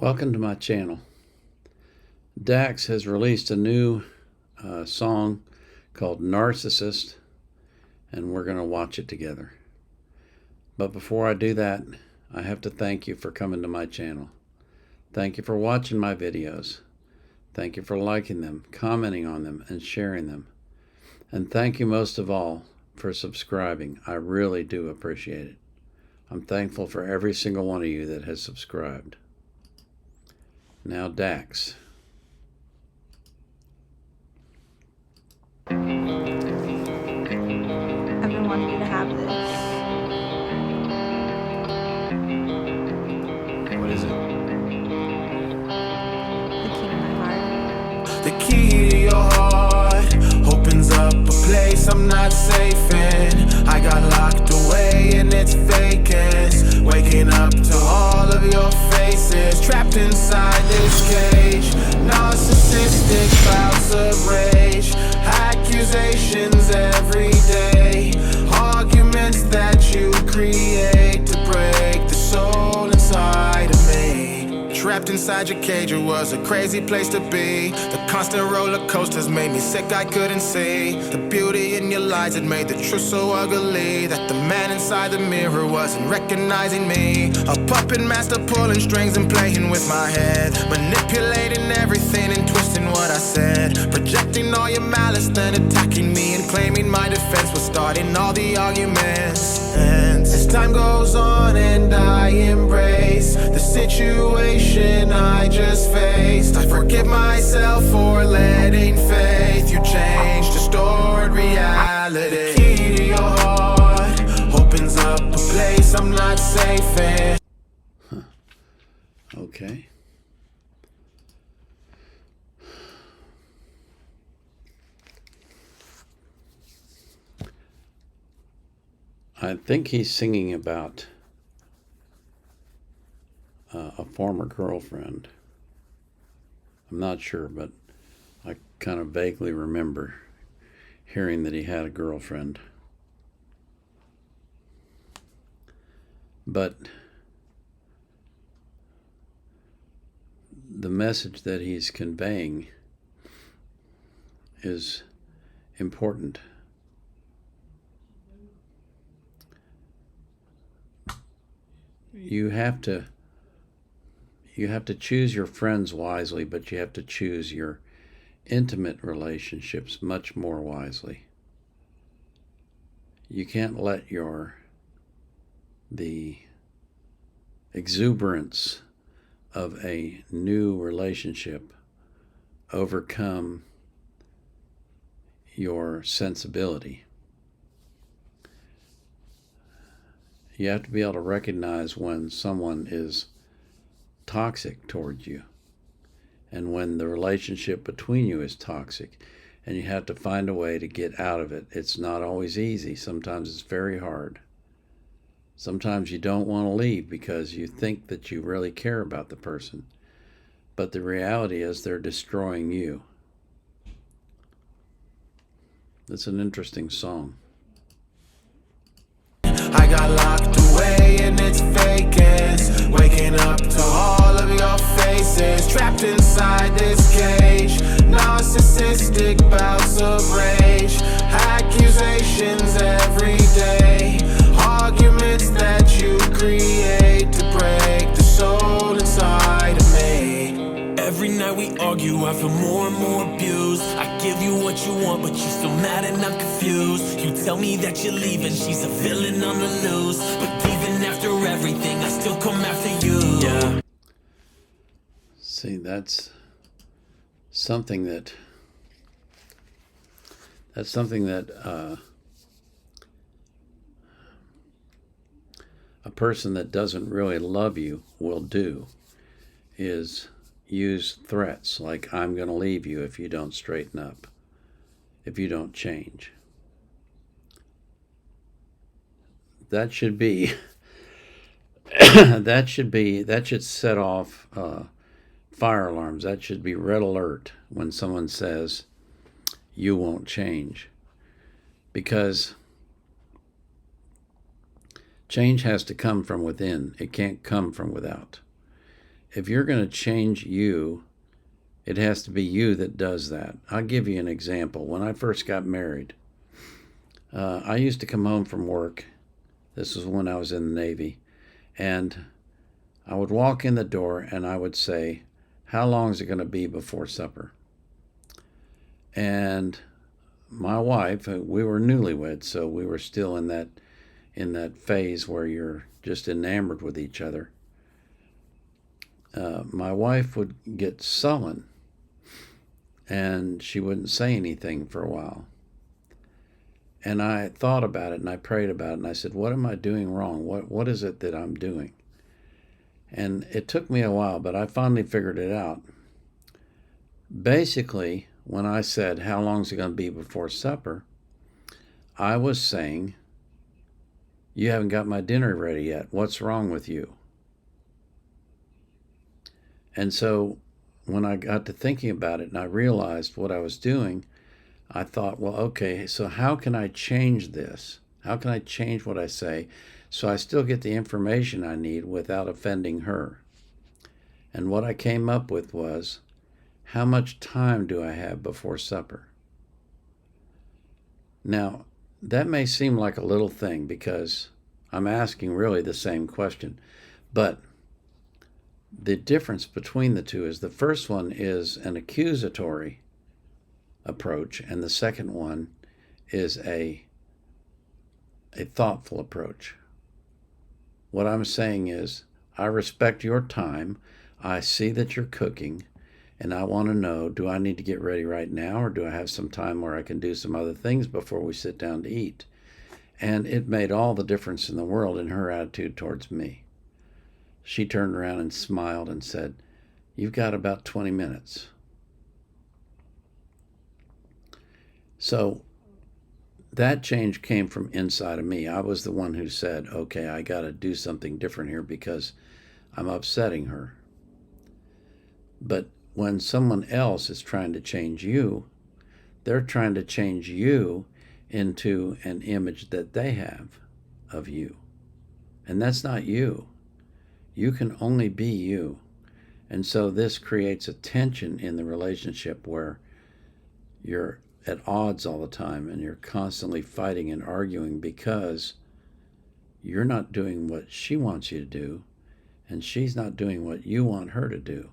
Welcome to my channel. Dax has released a new song called Narcissist, and we're going to watch it together. But before I do that, I have to thank you for coming to my channel. Thank you for watching my videos. Thank you for liking them, commenting on them, and sharing them. And thank you most of all for subscribing. I really do appreciate it. I'm thankful for every single one of you that has subscribed. Now, Dax. I've been wanting you to have this. What is it? The key to my heart. The key to your heart opens up a place I'm not safe in. I got locked away in its vacance, waking up to all of your faces, trapped inside this cage. Narcissistic bouts of rage, accusations every day, arguments that you create to break the soul inside of me. Trapped inside your cage, it was a crazy place to be. The constant roller coasters made me sick, I couldn't see the beauty in your lies. It made the truth so ugly that the man inside the mirror wasn't recognizing me. A puppet master pulling strings and playing with my head, manipulating everything and twisting what I said, projecting all your malice, then attacking me and claiming my defense was starting all the arguments. And as time goes on and I embrace the situation I just faced, I forgive myself for letting faith you change distorted reality. The key to your heart opens up a place I'm not safe in. Okay. I think he's singing about a former girlfriend. I'm not sure, but I kind of vaguely remember hearing that he had a girlfriend. But the message that he's conveying is important. You have to choose your friends wisely, but you have to choose your intimate relationships much more wisely. You can't let the exuberance of a new relationship overcome your sensibility. You have to be able to recognize when someone is toxic toward you and when the relationship between you is toxic, and you have to find a way to get out of it. It's not always easy. Sometimes it's very hard. Sometimes you don't want to leave because you think that you really care about the person, but the reality is they're destroying you. It's an interesting song. I got locked away in its vacance, waking up to all of your faces, trapped inside this cage. Narcissistic bouts of rage, accusations every day, arguments that you create to break the soul inside of me. Every night we argue, I feel more and more abused. I give you what you want, but you're still mad and I'm confused. You tell me that you're leaving, she's a villain on the loose, but even after everything, I still come after you. Yeah. See, that's something that a person that doesn't really love you will do, is use threats like, I'm going to leave you if you don't straighten up, if you don't change. That should be that should set off fire alarms. That should be red alert when someone says you won't change, because change has to come from within. It can't come from without. if you're going to change you, it has to be you that does that. I'll give you an example. When I first got married, I used to come home from work. This was when I was in the Navy. And I would walk in the door and I would say, how long is it going to be before supper? And my wife, we were newlyweds, so we were still in that phase where you're just enamored with each other. My wife would get sullen and she wouldn't say anything for a while. And I thought about it and I prayed about it and I said, what am I doing wrong? What is it that I'm doing? And it took me a while, but I finally figured it out. Basically, when I said, how long is it going to be before supper? I was saying, you haven't got my dinner ready yet. What's wrong with you? And so when I got to thinking about it and I realized what I was doing, I thought, well, okay, so how can I change this? How can I change what I say so I still get the information I need without offending her? And what I came up with was, how much time do I have before supper? Now, that may seem like a little thing because I'm asking really the same question, but the difference between the two is the first one is an accusatory approach, and the second one is a thoughtful approach. What I'm saying is, I respect your time. I see that you're cooking, and I want to know, do I need to get ready right now, or do I have some time where I can do some other things before we sit down to eat? And it made all the difference in the world in her attitude towards me. She turned around and smiled and said, you've got about 20 minutes. So that change came from inside of me. I was the one who said, okay, I got to do something different here because I'm upsetting her. But when someone else is trying to change you, they're trying to change you into an image that they have of you. And that's not you. You can only be you. And so this creates a tension in the relationship where you're at odds all the time and you're constantly fighting and arguing because you're not doing what she wants you to do and she's not doing what you want her to do.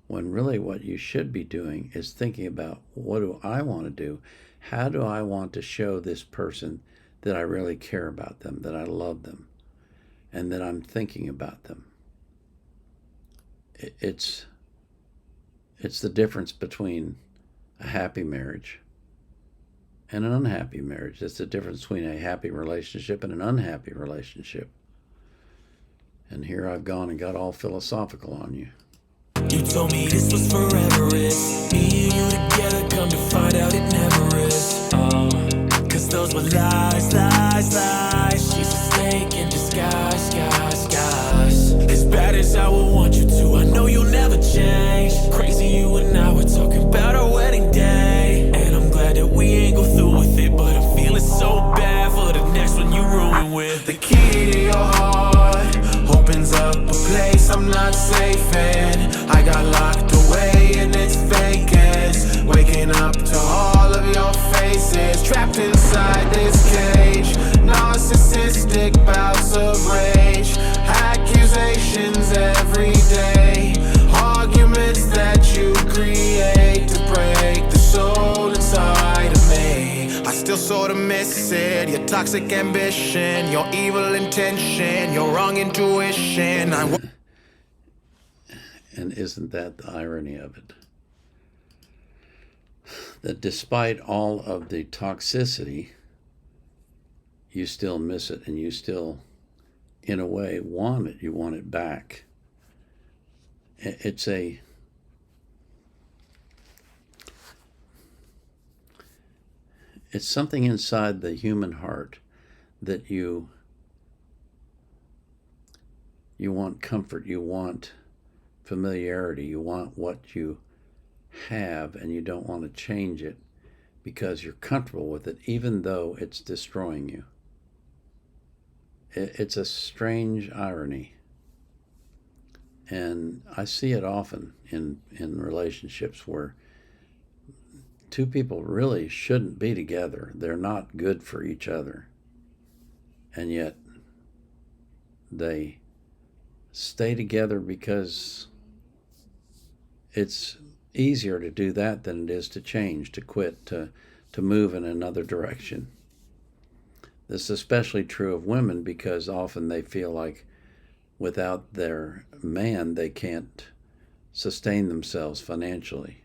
When really what you should be doing is thinking about, what do I want to do? How do I want to show this person that I really care about them, that I love them, and that I'm thinking about them? It's the difference between a happy marriage and an unhappy marriage. It's the difference between a happy relationship and an unhappy relationship. And here I've gone and got all philosophical on you. You told me this was forever, it's me and you together, come to find out it never is. Cause those were lies, lies, lies. She's a snake in disguise, guys, guys. As bad as I would want you to, I know you'll never change. Crazy you and I were talking about our wedding day, and I'm glad that we ain't go through with it, but I'm feeling so bad for the next one you ruin with. The key to your heart opens up a place I'm not safe in. I got locked away in its vacance, waking up to all of your faces, trapped inside this cage. Narcissistic bouts of rage, accusations every day, arguments that you create to break the soul inside of me. I still sort of miss it, your toxic ambition, your evil intention, your wrong intuition. And isn't that the irony of it? That despite all of the toxicity, you still miss it and you still, in a way, want it. You want it back. It's something inside the human heart that you want comfort, you want familiarity, you want what you have, and you don't want to change it because you're comfortable with it, even though it's destroying you. It's a strange irony. And I see it often in relationships where two people really shouldn't be together. They're not good for each other. And yet they stay together because it's easier to do that than it is to change, to quit, to move in another direction. This is especially true of women because often they feel like without their man they can't sustain themselves financially.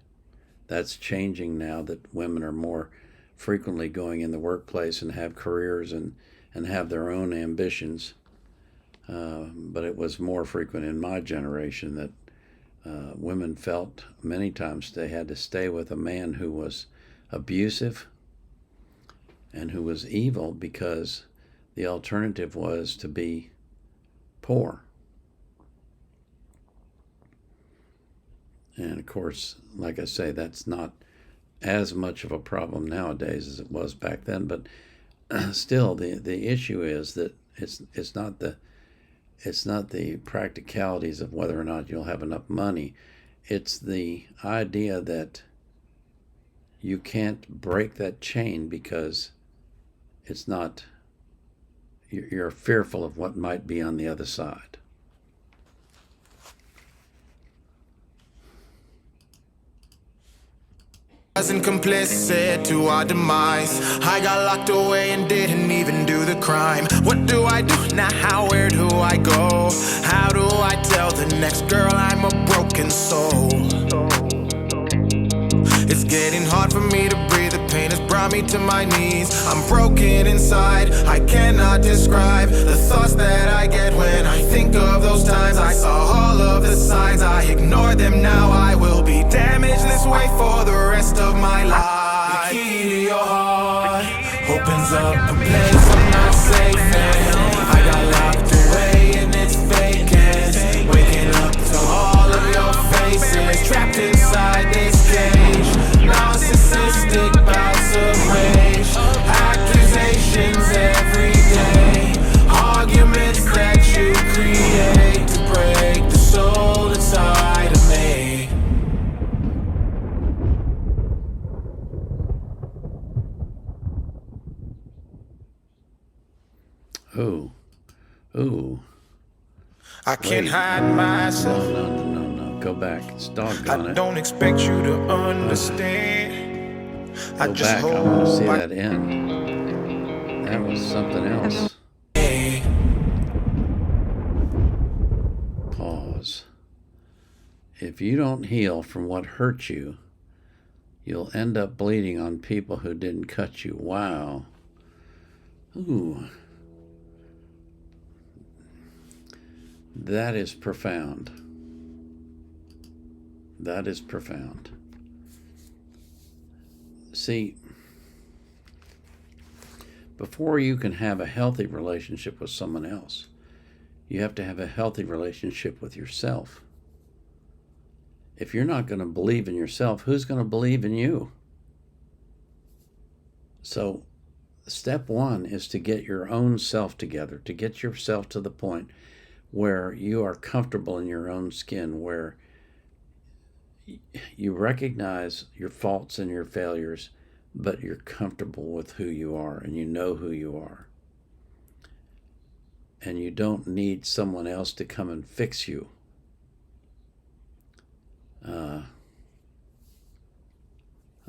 That's changing now that women are more frequently going in the workplace and have careers and have their own ambitions. But it was more frequent in my generation that women felt many times they had to stay with a man who was abusive and who was evil because the alternative was to be poor. And of course, like I say, that's not as much of a problem nowadays as it was back then, but still the issue is that it's not the practicalities of whether or not you'll have enough money. It's the idea that you can't break that chain because it's not, you're fearful of what might be on the other side. Wasn't complicit to our demise. I got locked away and didn't even do the crime. What do I do now? Where do I go? How do I tell the next girl I'm a broken soul? It's getting hard for me to breathe. The pain has brought me to my knees. I'm broken inside, I cannot describe the thoughts that I get when I think of those times. I saw all of the signs, I ignored them. Now I will be damaged this way for the rest of my life. The key to your heart opens up a place I'm not safe in. I got locked away and it's vacant. Waking up to all of your faces, trapped inside this cage. Narcissistic bouts of rage, accusations every day, arguments that you create to break the soul inside of me. Ooh. I can't hide myself. No. Go back. It's doggone I it. don't expect you to understand. I Go just back. hope I want to see that end. That was something else. Pause. If you don't heal from what hurt you, you'll end up bleeding on people who didn't cut you. Wow. Ooh. That is profound. That is profound. See, before you can have a healthy relationship with someone else, you have to have a healthy relationship with yourself. If you're not going to believe in yourself, who's going to believe in you? So, step one is to get your own self together, to get yourself to the point where you are comfortable in your own skin, where you recognize your faults and your failures, but you're comfortable with who you are and you know who you are. And you don't need someone else to come and fix you.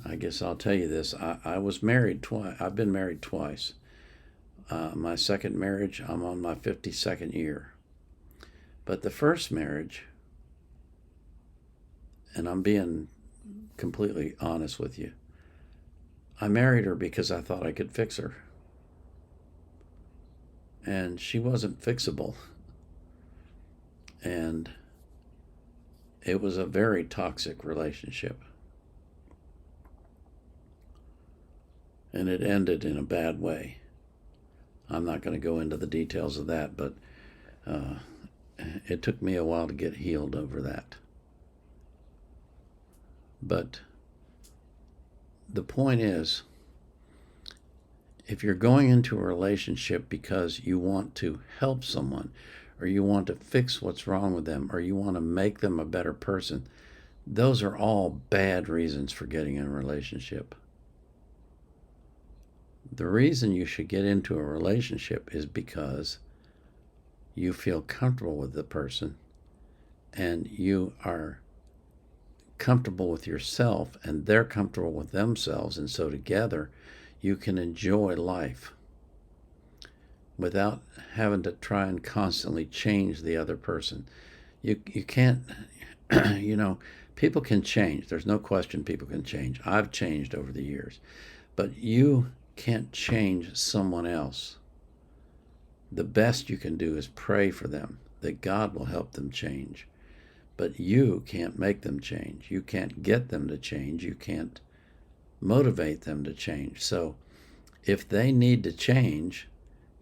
I guess I'll tell you this. I was married twice. I've been married twice. My second marriage, I'm on my 52nd year. But the first marriage, and I'm being completely honest with you, I married her because I thought I could fix her. And she wasn't fixable. And it was a very toxic relationship. And it ended in a bad way. I'm not going to go into the details of that, but it took me a while to get healed over that. But the point is, if you're going into a relationship because you want to help someone, or you want to fix what's wrong with them, or you want to make them a better person, those are all bad reasons for getting in a relationship. The reason you should get into a relationship is because you feel comfortable with the person and you are comfortable with yourself and they're comfortable with themselves, and so together you can enjoy life without having to try and constantly change the other person. You can't, people can change. There's no question people can change. I've changed over the years. But you can't change someone else. The best you can do is pray for them, that God will help them change. But you can't make them change. You can't get them to change. You can't motivate them to change. So if they need to change,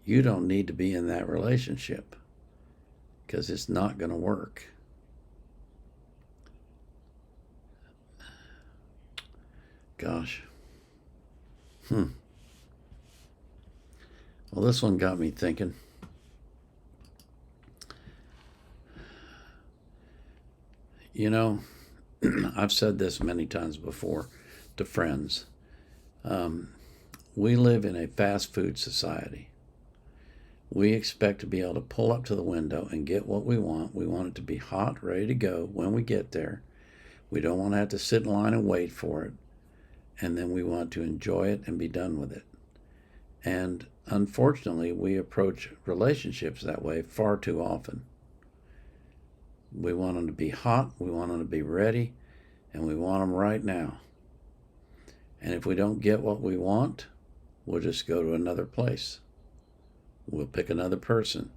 you don't need to be in that relationship, because it's not going to work. Gosh. Well, this one got me thinking. I've said this many times before to friends. We live in a fast food society. We expect to be able to pull up to the window and get what we want. We want it to be hot, ready to go when we get there. We don't want to have to sit in line and wait for it. And then we want to enjoy it and be done with it. And unfortunately, we approach relationships that way far too often. We want them to be hot, we want them to be ready, and we want them right now. And if we don't get what we want, we'll just go to another place. We'll pick another person.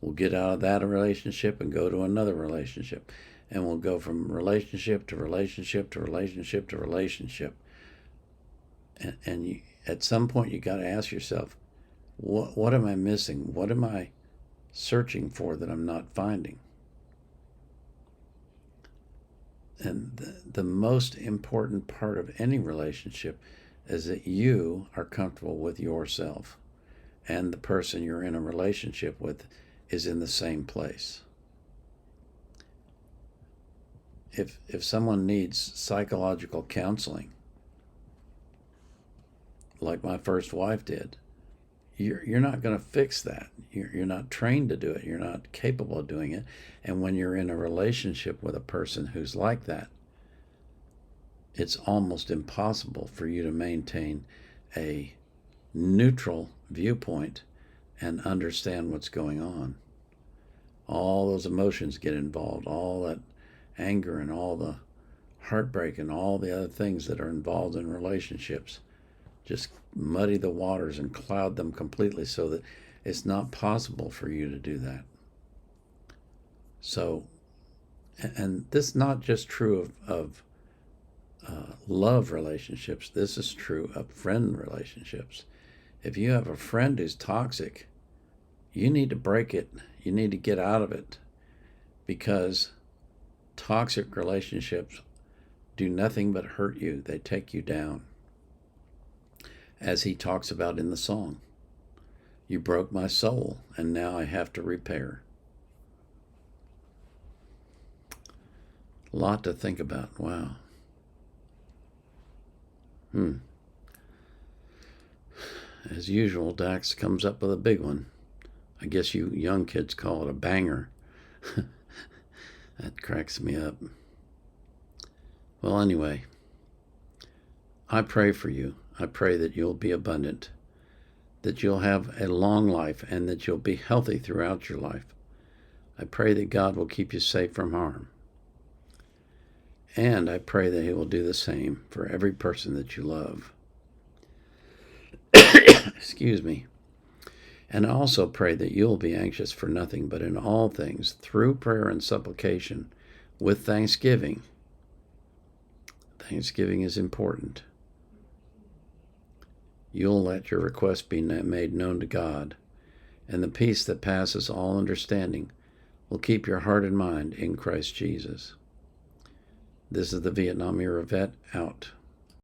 We'll get out of that relationship and go to another relationship. And we'll go from relationship to relationship to relationship to relationship. And at some point, you got to ask yourself, what am I missing? What am I searching for that I'm not finding? And the most important part of any relationship is that you are comfortable with yourself and the person you're in a relationship with is in the same place. If someone needs psychological counseling, like my first wife did, you're not going to fix that. You're not trained to do it. You're not capable of doing it. And when you're in a relationship with a person who's like that, it's almost impossible for you to maintain a neutral viewpoint and understand what's going on. All those emotions get involved, all that anger and all the heartbreak and all the other things that are involved in relationships just muddy the waters and cloud them completely, so that it's not possible for you to do that. So, and this is not just true of love relationships. This is true of friend relationships. If you have a friend who's toxic, you need to break it. You need to get out of it, because toxic relationships do nothing but hurt you. They take you down. As he talks about in the song, you broke my soul, and now I have to repair. A lot to think about. Wow. As usual, Dax comes up with a big one. I guess you young kids call it a banger. That cracks me up. Well, anyway, I pray for you. I pray that you'll be abundant, that you'll have a long life, and that you'll be healthy throughout your life. I pray that God will keep you safe from harm. And I pray that He will do the same for every person that you love. Excuse me. And I also pray that you'll be anxious for nothing, but in all things, through prayer and supplication, with thanksgiving. Thanksgiving is important. You'll let your request be made known to God, and the peace that passes all understanding will keep your heart and mind in Christ Jesus. This is the Vietnam era vet out.